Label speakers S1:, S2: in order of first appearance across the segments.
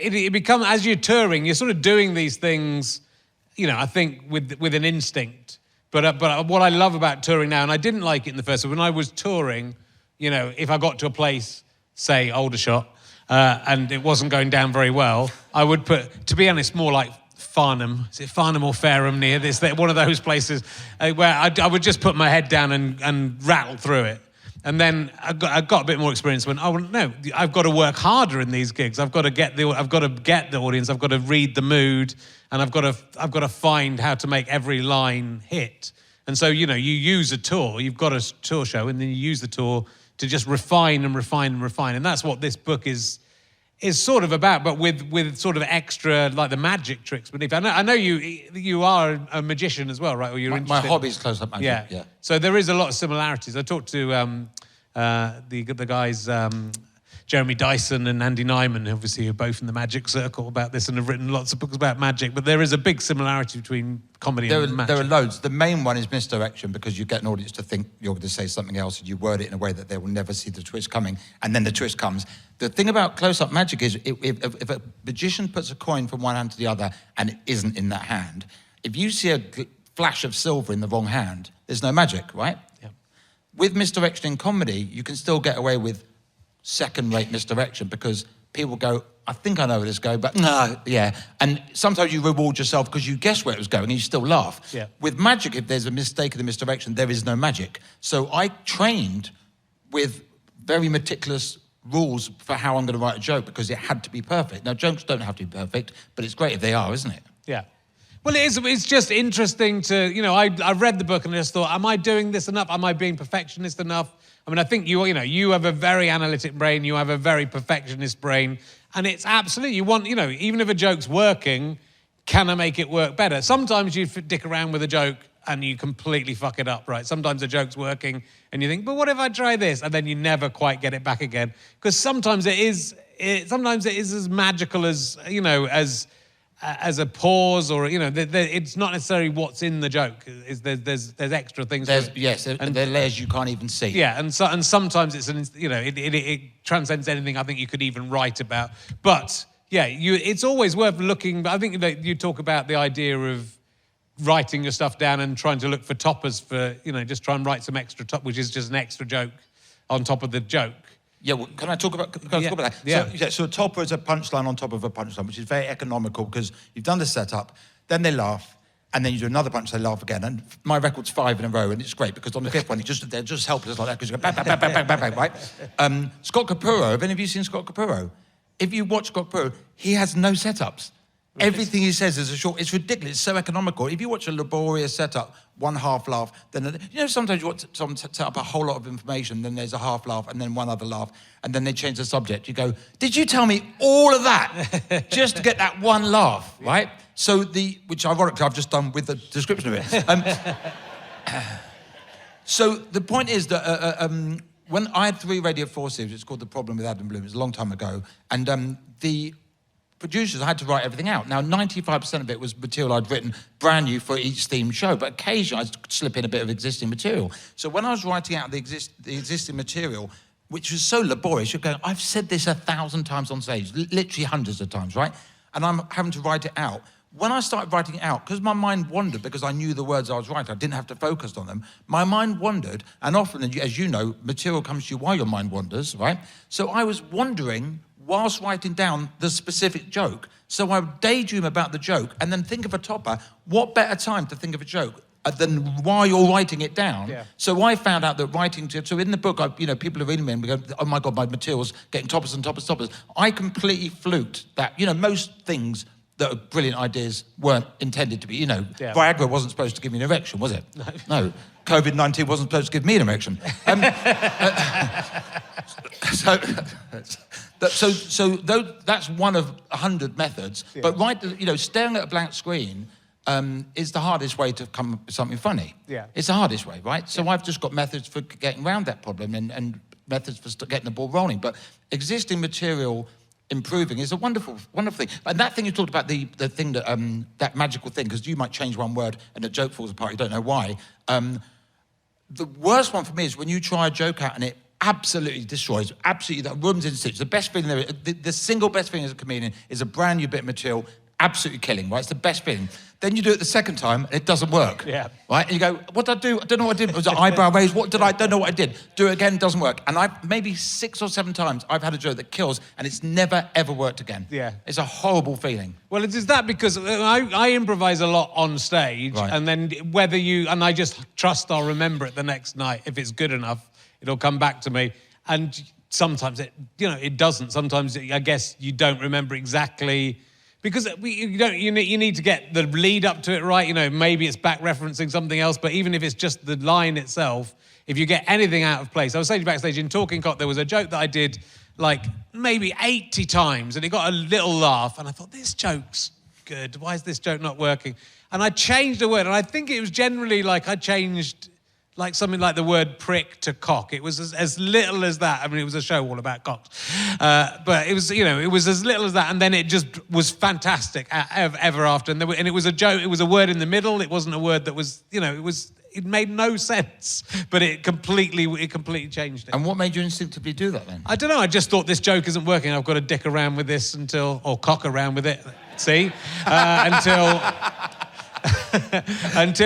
S1: it becomes, as you're touring, you're sort of doing these things, you know, I think with an instinct. But what I love about touring now, and I didn't like it in the first, when I was touring, you know, if I got to a place, say Aldershot, and it wasn't going down very well, I would put, to be honest, more like Farnham. Is it Farnham or Fareham near this? One of those places where I would just put my head down and rattle through it. And then I got a bit more experience when, oh no, I've got to work harder in these gigs. I've got to get the audience. I've got to read the mood, and I've got to find how to make every line hit. And so, you know, you use a tour. You've got a tour show, and then you use the tour to just refine and refine and refine. And that's what this book is sort of about, but with sort of extra, like the magic tricks beneath. I know you are a magician as well, right? Or you're
S2: my hobby is close-up magic. Yeah.
S1: So there is a lot of similarities. I talked to the guys, Jeremy Dyson and Andy Nyman, obviously, who are both in the magic circle about this and have written lots of books about magic. But there is a big similarity between comedy and magic.
S2: There are loads. The main one is misdirection, because you get an audience to think you're going to say something else, and you word it in a way that they will never see the twist coming, and then the twist comes. The thing about close-up magic is if a magician puts a coin from one hand to the other and it isn't in that hand, if you see a flash of silver in the wrong hand, there's no magic, right?
S1: Yeah.
S2: With misdirection in comedy, you can still get away with second-rate misdirection, because people go, I think I know where this is going, but no, yeah. And sometimes you reward yourself because you guess where it was going and you still laugh.
S1: Yeah.
S2: With magic, if there's a mistake in the misdirection, there is no magic. So I trained with very meticulous rules for how I'm going to write a joke, because it had to be perfect. Now, jokes don't have to be perfect, but it's great if they are, isn't it?
S1: Yeah. Well, it's just interesting to, you know, I read the book and I just thought, am I doing this enough? Am I being perfectionist enough? I mean, I think you have a very analytic brain, you have a very perfectionist brain, and it's absolutely, you want, you know, even if a joke's working, can I make it work better? Sometimes you dick around with a joke and you completely fuck it up, right? Sometimes a joke's working and you think, but what if I try this? And then you never quite get it back again. Because sometimes it is as magical as, you know, as a pause, or, you know, it's not necessarily what's in the joke. There's extra things.
S2: Yes, and there are layers you can't even see.
S1: Yeah, and sometimes it's it transcends anything I think you could even write about. But yeah, it's always worth looking. But I think that you talk about the idea of writing your stuff down and trying to look for toppers for, you know, just try and write some extra top, which is just an extra joke on top of the joke.
S2: Yeah, well, can I talk about that?
S1: Yeah.
S2: So a topper is a punchline on top of a punchline, which is very economical, because you've done the setup, then they laugh, and then you do another punch, they laugh again. And my record's 5 in a row, and it's great, because on the fifth one, they're just helpless like that, because you go bang, bang, bang, bang, bang, bang, right? Scott Capurro, have any of you seen Scott Capurro? If you watch Scott Capurro, he has no setups. Everything he says is a short, it's ridiculous, it's so economical. If you watch a laborious setup, one half laugh, then, you know, sometimes you watch someone set up a whole lot of information, then there's a half laugh, and then one other laugh, and then they change the subject. You go, did you tell me all of that just to get that one laugh, right? So which ironically I've just done with the description of it. So the point is that when I had 3 Radio 4 series, it's called The Problem with Adam Bloom, it was a long time ago, and the producers, I had to write everything out. Now, 95% of it was material I'd written brand new for each themed show, but occasionally I'd slip in a bit of existing material. So when I was writing out the existing material, which was so laborious, you're going, I've said this 1,000 times on stage, literally hundreds of times, right? And I'm having to write it out. When I started writing it out, because my mind wandered, because I knew the words I was writing, I didn't have to focus on them, my mind wandered, and often, as you know, material comes to you while your mind wanders, right? So I was wandering whilst writing down the specific joke. So I would daydream about the joke and then think of a topper. What better time to think of a joke than while you're writing it down?
S1: Yeah.
S2: So I found out that so in the book, people are reading me and we go, oh my God, my material's getting toppers and toppers, toppers. I completely fluked that. You know, most things that are brilliant ideas weren't intended to be, you know, Viagra wasn't supposed to give me an erection, was it? No. COVID-19 wasn't supposed to give me an erection. So that's one of 100 methods. Yeah. But staring at a blank screen is the hardest way to come up with something funny.
S1: Yeah.
S2: It's the hardest way, right? So I've just got methods for getting around that problem and methods for getting the ball rolling. But existing material improving is a wonderful, wonderful thing. And that thing you talked about, the thing that that magical thing, because you might change one word and the joke falls apart. You don't know why. The worst one for me is when you try a joke out and it absolutely destroys, absolutely, the room's in stitches. The best feeling there is, the single best feeling as a comedian is a brand new bit of material, absolutely killing, right? It's the best feeling. Then you do it the second time, and it doesn't work.
S1: Yeah.
S2: Right? And you go, what did I do? I don't know what I did. Was it eyebrow raise? What did I? Don't know what I did. Do it again, doesn't work. And maybe 6 or 7 times I've had a joke that kills, and it's never ever worked again.
S1: Yeah.
S2: It's a horrible feeling.
S1: Well, it is that because I improvise a lot on stage,
S2: Right.
S1: and then I just trust I'll remember it the next night. If it's good enough, it'll come back to me. And sometimes it doesn't. Sometimes I guess you don't remember exactly. Because you need to get the lead up to it right. Maybe it's back referencing something else, but even if it's just the line itself, if you get anything out of place. I was saying backstage in Talking Cock, there was a joke that I did like maybe 80 times, and it got a little laugh, and I thought, this joke's good. Why is this joke not working? And I changed a word, and I think it was generally like I changed like something like the word prick to cock. It was as little as that. I mean, it was a show all about cocks. But it was, it was as little as that. And then it just was fantastic ever after. And it was a joke. It was a word in the middle. It wasn't a word that was, it made no sense. But it completely changed it.
S2: And what made you instinctively do that then?
S1: I don't know. I just thought this joke isn't working. I've got to dick around with this or cock around with it. See? Until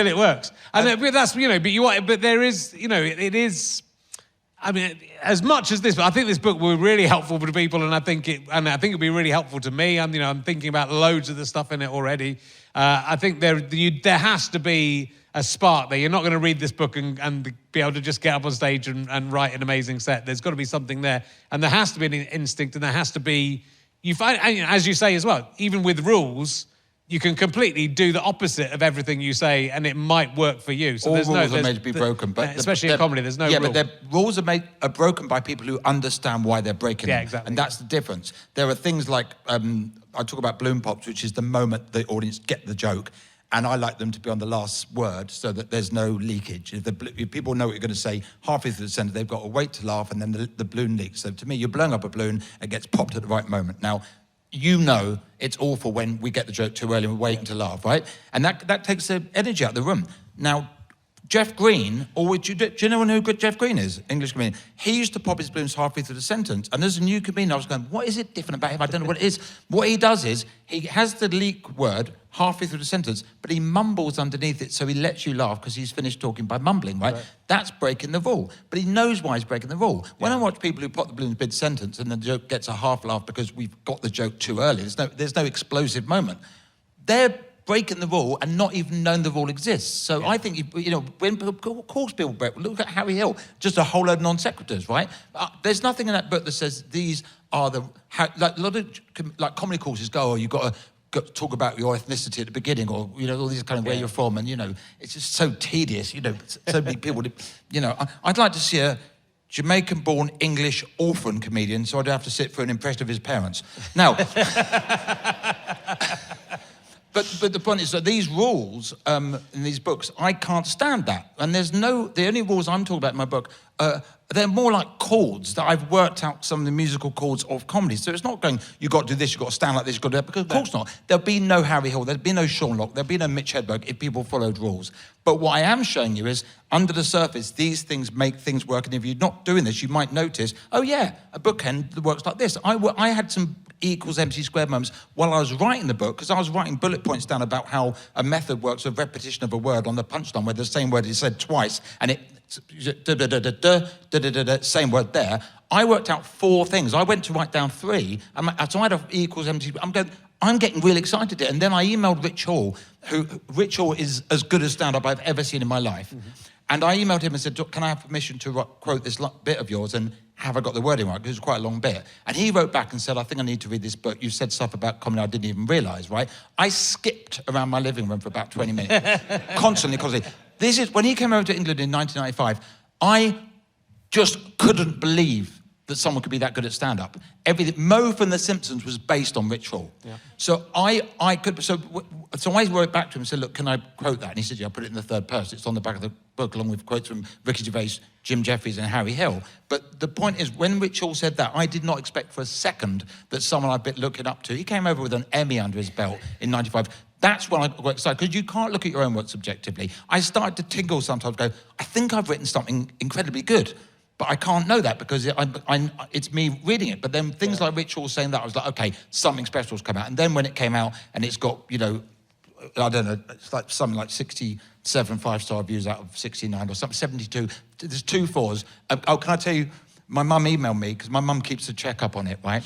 S1: it works. And that's, but there is, it is, I mean, as much as this, I think this book will be really helpful for people, and I think it'll be really helpful to me. I'm thinking about loads of the stuff in it already. I think there has to be a spark there. You're not going to read this book and be able to just get up on stage and write an amazing set. There's got to be something there. And there has to be an instinct, and there has to be, you find, as you say as well, even with rules, you can completely do the opposite of everything you say, and it might work for you. So
S2: all rules are made to be broken, but
S1: especially in comedy, there's no rule.
S2: But rules are broken by people who understand why they're breaking them.
S1: Yeah, exactly.
S2: And that's the difference. There are things like I talk about balloon pops, which is the moment the audience get the joke, and I like them to be on the last word so that there's no leakage. If people know what you're going to say halfway through the sentence, they've got to wait to laugh, and then the balloon leaks. So to me, you're blowing up a balloon, it gets popped at the right moment. Now, it's awful when we get the joke too early and we're waiting to laugh, right? And that takes the energy out of the room. Now, Jeff Green, do you know who good Jeff Green is? English comedian. He used to pop his balloons halfway through the sentence. And as a new comedian, I was going, what is it different about him? I don't know what it is. What he does is, he has the leak word halfway through the sentence, but he mumbles underneath it, so he lets you laugh because he's finished talking by mumbling, right? That's breaking the rule. But he knows why he's breaking the rule. When I watch people who pop the balloons mid-sentence and the joke gets a half laugh because we've got the joke too early, there's no explosive moment. They're breaking the rule and not even knowing the rule exists. So I think, when of course people break, look at Harry Hill, just a whole load of non sequiturs, right? There's nothing in that book that says these are like a lot of comedy courses go, you've got to talk about your ethnicity at the beginning, or all these kind of where you're from, and it's just so tedious. So many people. I'd like to see a Jamaican-born English orphan comedian, so I'd have to sit for an impression of his parents. Now, but the point is that these rules in these books, I can't stand that, and the only rules I'm talking about in my book. They're more like chords that I've worked out, some of the musical chords of comedy. So it's not going, you've got to do this, you've got to stand like this, you've got to do that, because of course not. There'll be no Harry Hill, there'll be no Sean Locke, there'll be no Mitch Hedberg if people followed rules. But what I am showing you is, under the surface, these things make things work, and if you're not doing this, you might notice, oh yeah, a bookend that works like this. I had some E equals MC squared moments while I was writing the book, because I was writing bullet points down about how a method works of repetition of a word on the punchline, where the same word is said twice, and it same word there. I worked out 4 things. I went to write down 3. So I had E equals MC. I'm getting really excited. And then I emailed Rich Hall, Rich Hall is as good a stand-up I've ever seen in my life. Mm-hmm. And I emailed him and said, can I have permission to quote this bit of yours, and have I got the wording right? Because it's quite a long bit. And he wrote back and said, I think I need to read this book. You said stuff about comedy I didn't even realise, right? I skipped around my living room for about 20 minutes. Constantly. This is, when he came over to England in 1995, I just couldn't believe that someone could be that good at stand-up. Everything, Mo from The Simpsons was based on Rich Hall. Yeah. So I wrote back to him and said, look, can I quote that? And he said, yeah, I'll put it in the third person. It's on the back of the book, along with quotes from Ricky Gervais, Jim Jeffries, and Harry Hill. But the point is, when Rich Hall said that, I did not expect for a second that someone I'd been looking up to, he came over with an Emmy under his belt in 95. That's when I got excited, because you can't look at your own work subjectively. I started to tingle sometimes, go, I think I've written something incredibly good. But I can't know that because it's me reading it. But then things like Rich Hall saying that, I was like, okay, something special's come out. And then when it came out and it's got, you know, I don't know, it's like something like 67 5-star reviews out of 69 or something, 72. There's 2 4s. Oh, can I tell you, my mum emailed me, because my mum keeps a check-up on it, right?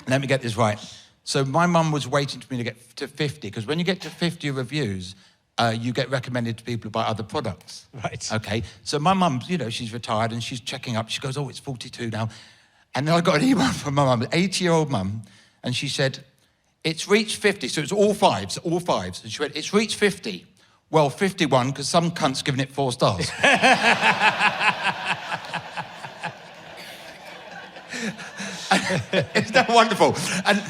S2: Let me get this right. So my mum was waiting for me to get to 50, because when you get to 50 reviews, you get recommended to people who buy other products.
S1: Right.
S2: Okay, so my mum, you know, she's retired and she's checking up. She goes, oh, it's 42 now. And then I got an email from my mum, an 80-year-old mum, and she said, it's reached 50, so it's all fives. And she went, it's reached 50. Well, 51, because some cunt's given it 4 stars. Isn't that wonderful? And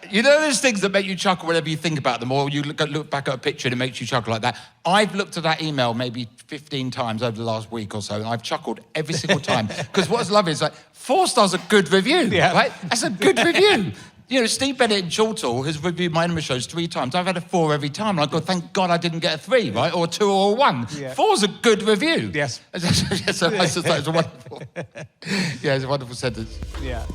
S2: you know those things that make you chuckle whenever you think about them, or you look back at a picture and it makes you chuckle like that? I've looked at that email maybe 15 times over the last week or so, and I've chuckled every single time. Because what's lovely is like, 4 stars a good review, right? That's a good review. You know, Steve Bennett in Chorlton has reviewed my anime shows 3 times. I've had a 4 every time, and I go, thank God I didn't get a 3, right? Or a 2 or a 1. Yeah. 4's a good review.
S1: Yes.
S2: Yes, I just thought it was a wonderful... yeah, it's a wonderful sentence.
S1: Yeah.